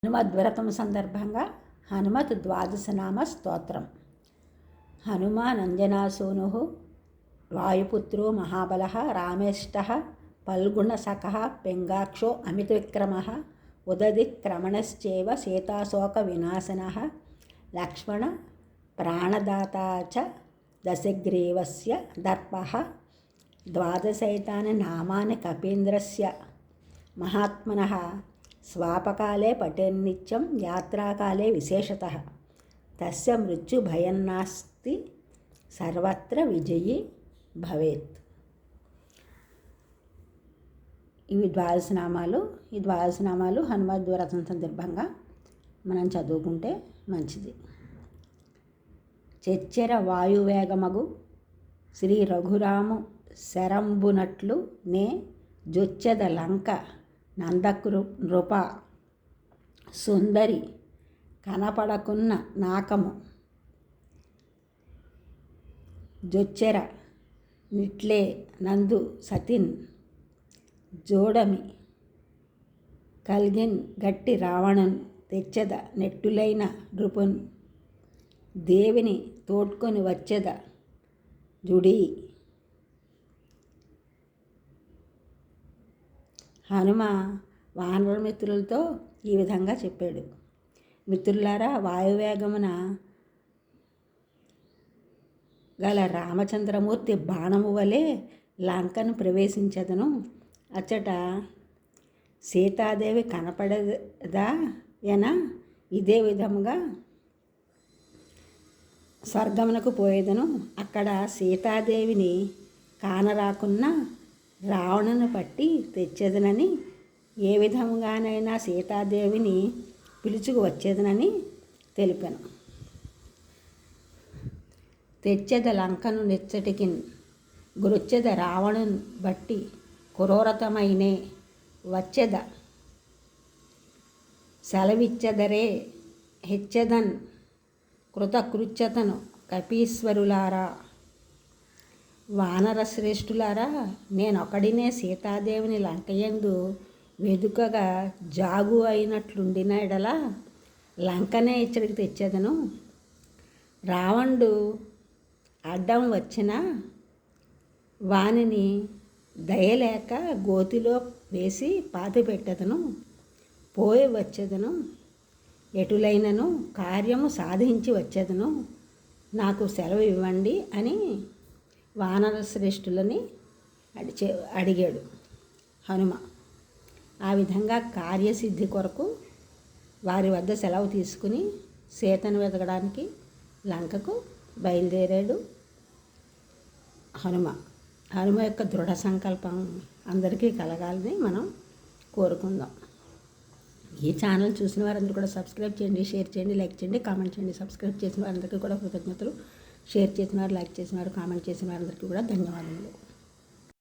హనుమద్వ్రతం సందర్భంగా హనుమత్ ద్వాదశనామ స్తోత్రం. హనుమానంజనాసూను వాయుపుత్రో మహాబల రామేష్ట పల్గుణసఖ పింగాక్షో అమితవిక్రమ ఉదధిక్రమణశ్చేవ సీతాశోక వినాశన లక్ష్మణ ప్రాణదాతా చ దశగ్రీవస్య దర్పః ద్వాదశైతాని నామాని కపీంద్రస్య మహాత్మనః స్వాపకాలే పఠేన్నిత్యం యాత్రాకాలే విశేషతః తస్య మృత్యుభయన్నాస్తి సర్వత్ర విజయీ భవేత్. ఇవి ద్వాదశనామాలు. ఈ ద్వాదశనామాలు హనుమద్వ్రతం సందర్భంగా మనం చదువుకుంటే మంచిది. చెచ్చెర వాయువేగమగు శ్రీ రఘురాము శరంబునట్లు నే జొచ్చెద లంక నందకృప సుందరి కనపడకున్న నాకము జొచ్చెర నిట్లే నందు సతిన్ జోడమి కల్గిన్ గట్టి రావణన్ తెచ్చెద నెట్టులైన నృపున్ దేవిని తోడ్కొని వచ్చెద జుడి. హనుమ వానర మిత్రులతో ఈ విధంగా చెప్పాడు: మిత్రులారా, వాయువేగమున గల రామచంద్రమూర్తి బాణము వలె లంకను ప్రవేశించదను. అచ్చట సీతాదేవి కనపడదా ఎన ఇదే విధముగా స్వర్గమునకు పోయేదను. అక్కడ సీతాదేవిని కానరాకున్న రావణుని పట్టి తెచ్చేదనని, ఏ విధముగానైనా సీతాదేవిని పిలుచుకు వచ్చేదనని తెలిపాను. తెచ్చెద లంకను నెచ్చటికి గురొచ్చెద రావణుని బట్టి క్రూరతమైనే వచ్చెద సెలవిచ్చెదరే హెచ్చెదన్ కృతకృత్యతను కపీశ్వరులారా, వానర శ్రేష్ఠులారా, నేనొకడినే సీతాదేవిని లంకయందు వెదుకగా జాగు అయినట్లుండిన ఎడల లంకనే ఇచ్చడికి తెచ్చేదను. రావణుడు అడ్డం వచ్చిన వానిని దయలేక గోతిలో వేసి పాతిపెట్టెదను. పోయి వచ్చేదను, ఎటులైనను కార్యము సాధించి వచ్చేదను. నాకు సెలవు ఇవ్వండి అని వానర శ్రేష్ఠులని అడిగాడు హనుమ. ఆ విధంగా కార్యసిద్ధి కొరకు వారి వద్ద సెలవు తీసుకుని సీతను వెతకడానికి లంకకు బయలుదేరాడు హనుమ. హనుమ యొక్క దృఢ సంకల్పం అందరికీ కలగాలని మనం కోరుకుందాం. ఈ ఛానల్ చూసిన వారందరూ కూడా సబ్స్క్రైబ్ చేయండి, షేర్ చేయండి, లైక్ చేయండి, కామెంట్ చేయండి. సబ్స్క్రైబ్ చేసిన వారందరికీ కూడా కృతజ్ఞతలు. షేర్ చేసిన వారు, లైక్ చేసిన వారు, కామెంట్ చేసిన వారందరికీ కూడా ధన్యవాదములు.